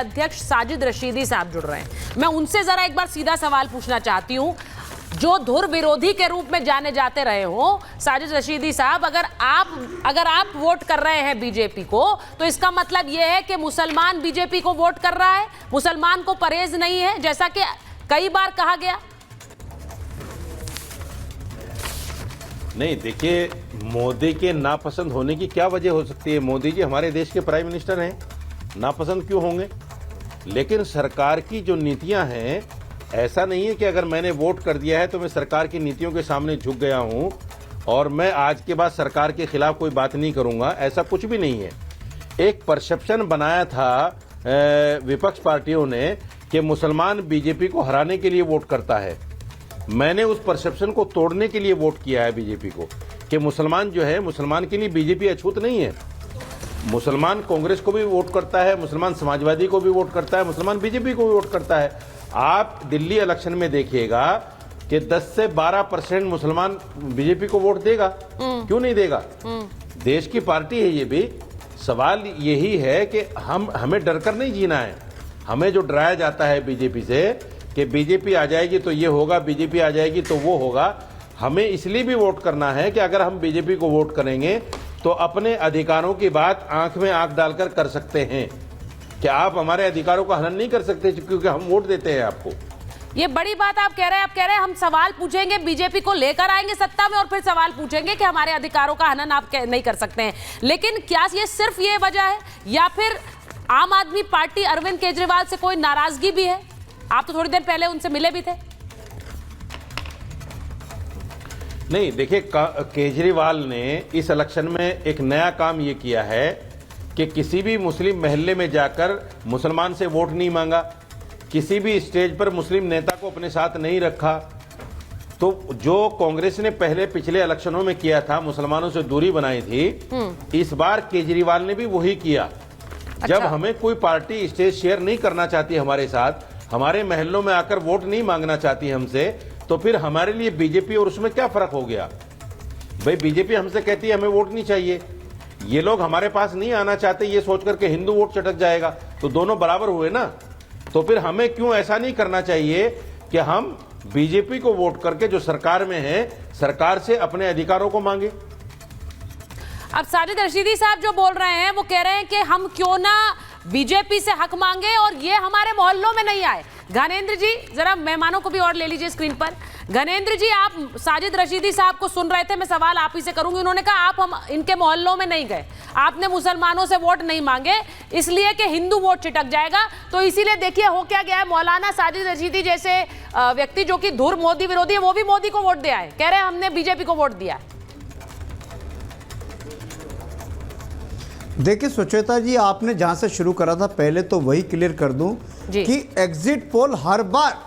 अध्यक्ष साजिद रशीदी साहब जुड़ रहे हैं। मैं उनसे जरा एक बार सीधा सवाल पूछना चाहती हूं। जो धुर विरोधी के रूप में जाने जाते रहे हो साजिद रशीदी साहब, अगर आप वोट कर रहे हैं बीजेपी को, तो इसका मतलब यह है कि मुसलमान बीजेपी को वोट कर रहा है, मुसलमान को परहेज नहीं है, जैसा कि कई बार कहा गया। नहीं, देखिए, मोदी के नापसंद होने की क्या वजह हो सकती है? मोदी जी हमारे देश के प्राइम मिनिस्टर हैं, नापसंद क्यों होंगे? लेकिन सरकार की जो नीतियां हैं, ऐसा नहीं है कि अगर मैंने वोट कर दिया है तो मैं सरकार की नीतियों के सामने झुक गया हूं और मैं आज के बाद सरकार के खिलाफ कोई बात नहीं करूंगा, ऐसा कुछ भी नहीं है। एक परसेप्शन बनाया था विपक्ष पार्टियों ने कि मुसलमान बीजेपी को हराने के लिए वोट करता है। मैंने उस परसेप्शन को तोड़ने के लिए वोट किया है बीजेपी को, कि मुसलमान जो है, मुसलमान के लिए बीजेपी अछूत नहीं है। मुसलमान कांग्रेस को भी वोट करता है, मुसलमान समाजवादी को भी वोट करता है, मुसलमान बीजेपी को भी वोट करता है। आप दिल्ली इलेक्शन में देखिएगा कि 10 से 12% मुसलमान बीजेपी को वोट देगा। क्यों नहीं देगा? देश की पार्टी है ये भी। सवाल यही है कि हमें डरकर नहीं जीना है। हमें जो डराया जाता है बीजेपी से कि बीजेपी आ जाएगी तो ये होगा, बीजेपी आ जाएगी तो वो होगा, हमें इसलिए भी वोट करना है कि अगर हम बीजेपी को वोट करेंगे तो अपने अधिकारों की बात आंख में आंख डालकर कर सकते हैं कि आप हमारे अधिकारों का हनन नहीं कर सकते क्योंकि हम वोट देते हैं आपको। ये बड़ी बात आप कह रहे हैं। आप कह रहे हैं हम सवाल पूछेंगे, बीजेपी को लेकर आएंगे सत्ता में और फिर सवाल पूछेंगे कि हमारे अधिकारों का हनन आप नहीं कर सकते हैं। लेकिन क्या ये सिर्फ ये वजह है या फिर आम आदमी पार्टी अरविंद केजरीवाल से कोई नाराजगी भी है? आप तो थोड़ी देर पहले उनसे मिले भी थे। नहीं, देखिए, केजरीवाल ने इस इलेक्शन में एक नया काम ये किया है कि किसी भी मुस्लिम महल्ले में जाकर मुसलमान से वोट नहीं मांगा, किसी भी स्टेज पर मुस्लिम नेता को अपने साथ नहीं रखा। तो जो कांग्रेस ने पहले पिछले इलेक्शनों में किया था, मुसलमानों से दूरी बनाई थी, इस बार केजरीवाल ने भी वही किया। जब हमें कोई पार्टी स्टेज शेयर नहीं करना चाहती हमारे साथ, हमारे महल्लों में आकर वोट नहीं मांगना चाहती हमसे, तो फिर हमारे लिए बीजेपी और उसमें क्या फर्क हो गया? भाई, बीजेपी हमसे कहती है हमें वोट नहीं चाहिए, ये लोग हमारे पास नहीं आना चाहते ये सोचकर के हिंदू वोट चटक जाएगा, तो दोनों बराबर हुए ना। तो फिर हमें क्यों ऐसा नहीं करना चाहिए कि हम बीजेपी को वोट करके जो सरकार में है, सरकार से अपने अधिकारों को मांगे। अब साजिद रशीदी साहब जो बोल रहे हैं वो कह रहे हैं कि हम क्यों ना बीजेपी से हक मांगे और ये हमारे मोहल्लों में नहीं आए। घनेंद्र जी, जरा मेहमानों को भी और ले लीजिए स्क्रीन पर। घनेंद्र जी, आप साजिद रशीदी साहब को सुन रहे थे, मैं सवाल आप ही से करूंगी। उन्होंने कहा आप हम इनके मोहल्लों में नहीं गए, आपने मुसलमानों से वोट नहीं मांगे इसलिए कि हिंदू वोट छिटक जाएगा। तो इसीलिए देखिए हो क्या गया है, मौलाना साजिद रशीदी जैसे व्यक्ति जो कि धुर मोदी विरोधी है, वो भी मोदी को वोट दिया है, कह रहे हैं हमने बीजेपी को वोट दिया है। देखिए सुचेता जी, आपने जहां से शुरू करा था, पहले तो वही क्लियर कर दूं कि एग्जिट पोल हर बार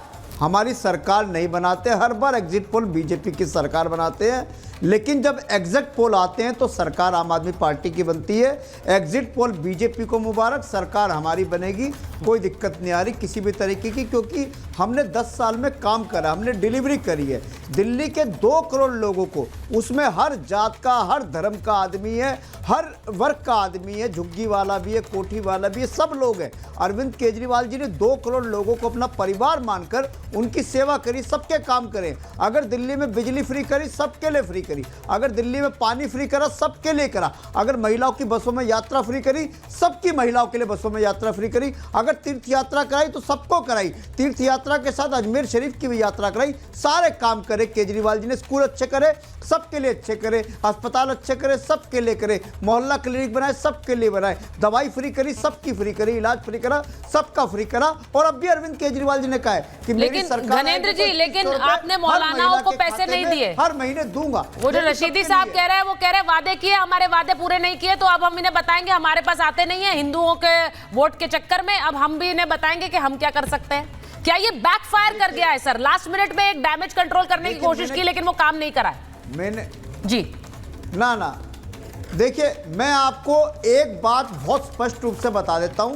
हमारी सरकार नहीं बनाते, हर बार एग्जिट पोल बीजेपी की सरकार बनाते हैं। लेकिन जब एग्जिट पोल आते हैं तो सरकार आम आदमी पार्टी की बनती है। एग्जिट पोल बीजेपी को मुबारक, सरकार हमारी बनेगी, कोई दिक्कत नहीं आ रही किसी भी तरीके की, क्योंकि हमने 10 साल में काम करा, हमने डिलीवरी करी है। दिल्ली के 2 करोड़ लोगों को, उसमें हर जात का, हर धर्म का आदमी है, हर वर्ग का आदमी है, झुग्गी वाला भी है, कोठी वाला भी है, सब लोग हैं। अरविंद केजरीवाल जी ने 2 करोड़ लोगों को अपना परिवार मानकर उनकी सेवा करी, सबके काम करें। अगर दिल्ली में बिजली फ्री करी, सबके लिए फ्री करी। अगर दिल्ली में पानी फ्री करा, सबके लिए करा। अगर महिलाओं की बसों में यात्रा फ्री करी, सबकी महिलाओं के लिए बसों में यात्रा फ्री करी। अगर तीर्थ यात्रा कराई तो सबको कराई, तीर्थ यात्रा के साथ अजमेर शरीफ की भी यात्रा कराई। सारे काम करे केजरीवाल जी ने। स्कूल अच्छे करे, सबके लिए अच्छे करे, अस्पताल अच्छे करे, सबके लिए करे, मोहल्ला क्लिनिक बनाए, सबके लिए बनाए, दवाई फ्री करी, सबकी फ्री करी, इलाज फ्री करा, सबका फ्री करा। और अब भी अरविंद केजरीवाल जी ने कहा है कि मेरी सरकार, घनेंद्र जी, लेकिन आपने मौलानाओं को पैसे नहीं दिए, हर महीने दूंगा। वो जो रशीदी साहब कह रहे हैं, वो कह रहे हैं वादे किए, हमारे वादे पूरे नहीं किए, तो अब हम इन्हें बताएंगे हमारे पास आते नहीं है हिंदुओं के वोट के चक्कर में, अब हम भी इन्हें बताएंगे कि हम क्या कर सकते हैं। क्या ये बैकफायर कर गया है सर? लास्ट मिनट में एक डैमेज कंट्रोल करने की कोशिश की लेकिन वो काम नहीं करा है। मैंने जी ना देखिए, मैं आपको एक बात बहुत स्पष्ट रूप से बता देता हूं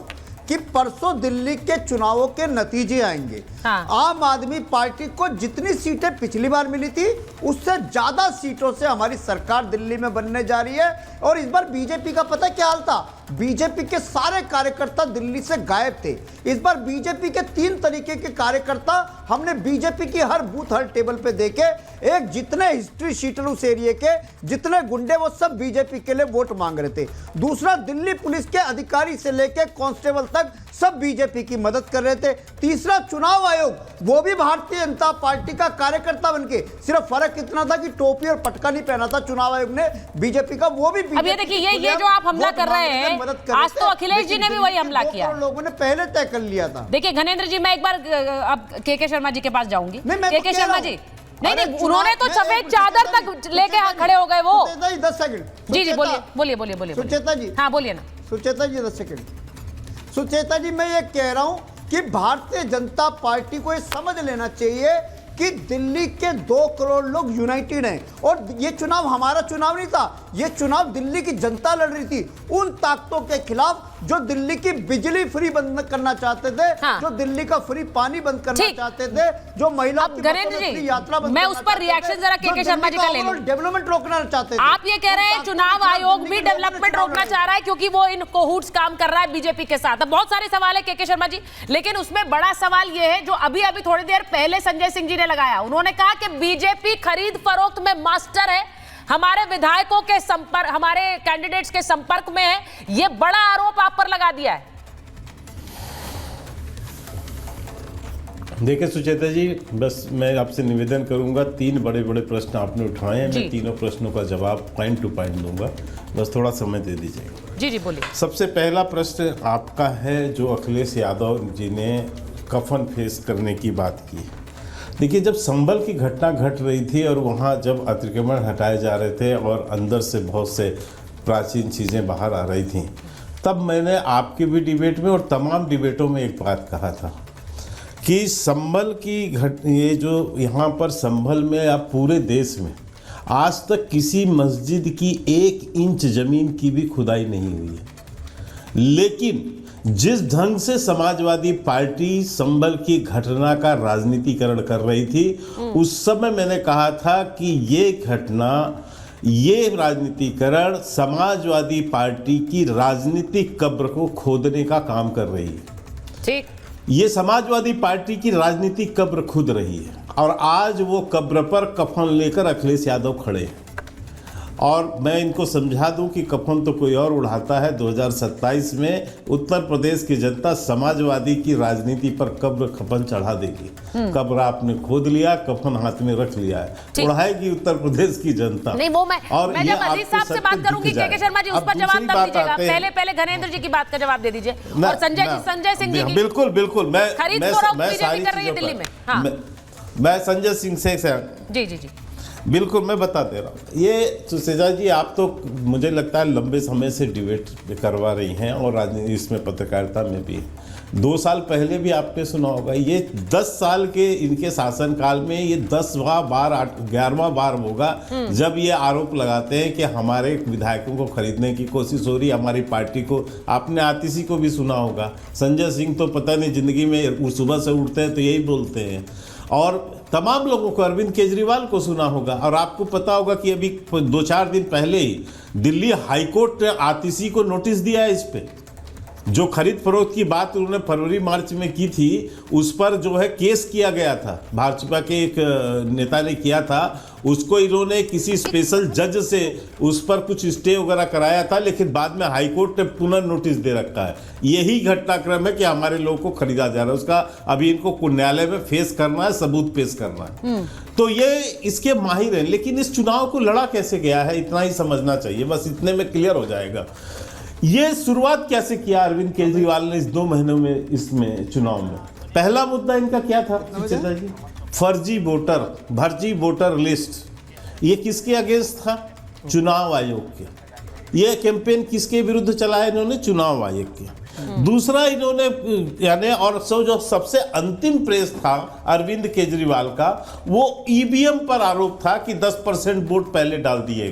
कि परसों दिल्ली के चुनावों के नतीजे आएंगे। आम आदमी पार्टी को जितनी सीटें पिछली बार मिली थी उससे ज्यादा सीटों से हमारी सरकार दिल्ली में बनने जा रही है। और इस बार बीजेपी का पता क्या हाल था? बीजेपी के सारे कार्यकर्ता दिल्ली से गायब थे। इस बार बीजेपी के 3 तरीके के कार्यकर्ता हमने बीजेपी की हर बूथ हर टेबल पे देखे। एक, जितने हिस्ट्री शीटर उस एरिया के, जितने गुंडे, वो सब बीजेपी के लिए वोट मांग रहे थे। दूसरा, दिल्ली पुलिस के अधिकारी से लेकर कांस्टेबल तक सब बीजेपी की मदद कर रहे थे। तीसरा, चुनाव आयोग, वो भी भारतीय जनता पार्टी का कार्यकर्ता बनके, सिर्फ फर्क इतना था कि टोपी और पटका नहीं पहना था चुनाव आयोग ने बीजेपी का, वो भी अब ये देखिए, ये जो आप हमला कर रहे हैं, आज तो अखिलेश जी ने भी वही हमला किया। लोगों ने पहले तय कर लिया था। देखिए घनेंद्र जी, मैं एक बार अब के शर्मा जी के पास जाऊंगी। के शर्मा जी, नहीं, उन्होंने तो सफेद चादर तक लेके खड़े हो गए वो। 10 सेकंड। जी, बोलिए। सुचेता जी, हाँ बोलिए ना। सुचेता जी 10 सेकंड। सुचेता जी, मैं ये कह रहा हूं कि भारतीय जनता पार्टी को ये समझ लेना चाहिए कि दिल्ली के 2 करोड़ लोग यूनाइटेड हैं, और ये चुनाव हमारा चुनाव नहीं था, ये चुनाव दिल्ली की जनता लड़ रही थी उन ताकतों के खिलाफ जो दिल्ली की बिजली फ्री बंद करना चाहते थे, हाँ। जो दिल्ली का फ्री पानी बंद करना चाहते थे, जो महिलाओं की फ्री यात्रा बंद मैं उस पर रिएक्शन जरा के शर्मा जी का ले लूं। डेवलपमेंट रोकना चाहते थे। आप ये कह रहे हैं चुनाव आयोग भी डेवलपमेंट रोकना चाह रहा है क्योंकि वो इन कोहूट्स काम कर रहा है बीजेपी के साथ। अब बहुत सारे सवाल है के शर्मा जी, लेकिन उसमें बड़ा सवाल ये है जो अभी थोड़ी देर पहले संजय सिंह जी ने लगाया। उन्होंने कहा कि बीजेपी खरीद फरोख्त में मास्टर है, हमारे विधायकों के संपर्क, हमारे कैंडिडेट्स के संपर्क में है। यह बड़ा आरोप आप पर लगा दिया है। देखिए सुचेता जी, बस मैं आपसे निवेदन करूंगा, 3 बड़े बड़े प्रश्न आपने उठाए हैं, मैं तीनों प्रश्नों का जवाब पॉइंट टू पॉइंट दूंगा, बस थोड़ा समय दे दीजिएगा। जी बोलिए। सबसे पहला प्रश्न आपका है जो अखिलेश यादव जी ने कफन फेस करने की बात की। देखिए, जब संभल की घटना घट रही थी और वहाँ जब अतिक्रमण हटाए जा रहे थे और अंदर से बहुत से प्राचीन चीज़ें बाहर आ रही थीं, तब मैंने आपके भी डिबेट में और तमाम डिबेटों में एक बात कहा था कि संभल की ये जो यहाँ पर संभल में या पूरे देश में आज तक किसी मस्जिद की 1 इंच ज़मीन की भी खुदाई नहीं हुई है, लेकिन जिस ढंग से समाजवादी पार्टी संभल की घटना का राजनीतिकरण कर रही थी, उस समय मैंने कहा था कि ये घटना, ये राजनीतिकरण समाजवादी पार्टी की राजनीतिक कब्र को खोदने का काम कर रही है। ठीक, ये समाजवादी पार्टी की राजनीतिक कब्र खुद रही है और आज वो कब्र पर कफन लेकर अखिलेश यादव खड़े हैं। और मैं इनको समझा दूं कि कफन तो कोई और उड़ाता है। 2027 में उत्तर प्रदेश की जनता समाजवादी की राजनीति पर कब्र कफन चढ़ा देगी। कब्र आपने खोद लिया, कफन हाथ में रख लिया है, उड़ाएगी उत्तर प्रदेश की जनता। नहीं, वो मैं जब अजीज साहब से बात करूंगी के शर्मा जी, उस पर जवाब तब दीजिएगा। पहले घनेंद्र जी की बात का जवाब दे दीजिए। और संजय सिंह जी, बिल्कुल मैं खरीद फरोख्त बीजेपी कर रही है दिल्ली में। मैं संजय सिंह से जी बिल्कुल मैं बता दे रहा हूँ। ये सुसेजा जी, आप तो मुझे लगता है लंबे समय से डिबेट करवा रही हैं और राजनीति इसमें पत्रकारिता में भी 2 साल पहले भी आपने सुना होगा। ये 10 साल के इनके शासनकाल में ये 10वां बार 11वां बार होगा जब ये आरोप लगाते हैं कि हमारे विधायकों को खरीदने की कोशिश हो रही है, हमारी पार्टी को। आपने आतिशी को भी सुना होगा, संजय सिंह तो पता नहीं जिंदगी में सुबह से उठते हैं तो यही बोलते हैं, और तमाम लोगों को, अरविंद केजरीवाल को सुना होगा। और आपको पता होगा कि अभी 2-4 दिन पहले ही दिल्ली हाईकोर्ट ने आतिशी को नोटिस दिया है इस पे। जो खरीद फरोख्त की बात उन्होंने फरवरी मार्च में की थी, उस पर जो है केस किया गया था, भाजपा के एक नेता ने किया था, उसको इन्होंने किसी स्पेशल जज से उस पर कुछ स्टे वगैरह कराया था, लेकिन बाद में हाईकोर्ट ने पुनः नोटिस दे रखा है। यही घटनाक्रम है कि हमारे लोगों को खरीदा जा रहा है, उसका अभी इनको न्यायालय में फेस करना है, सबूत पेश करना है। तो ये इसके माहिर हैं, लेकिन इस चुनाव को लड़ा कैसे गया है इतना ही समझना चाहिए, बस इतने में क्लियर हो जाएगा। ये शुरुआत कैसे किया अरविंद केजरीवाल ने इस 2 महीनों में इसमें चुनाव में? पहला मुद्दा इनका क्या था जी? फर्जी वोटर लिस्ट। ये किसके अगेंस्ट था? चुनाव आयोग के। ये कैंपेन किसके विरुद्ध चलाया इन्होंने? चुनाव आयोग के। दूसरा इन्होंने यानी, और जो सबसे अंतिम प्रेस था अरविंद केजरीवाल का, वो ईवीएम पर आरोप था कि 10% वोट पहले डाल दिए गए।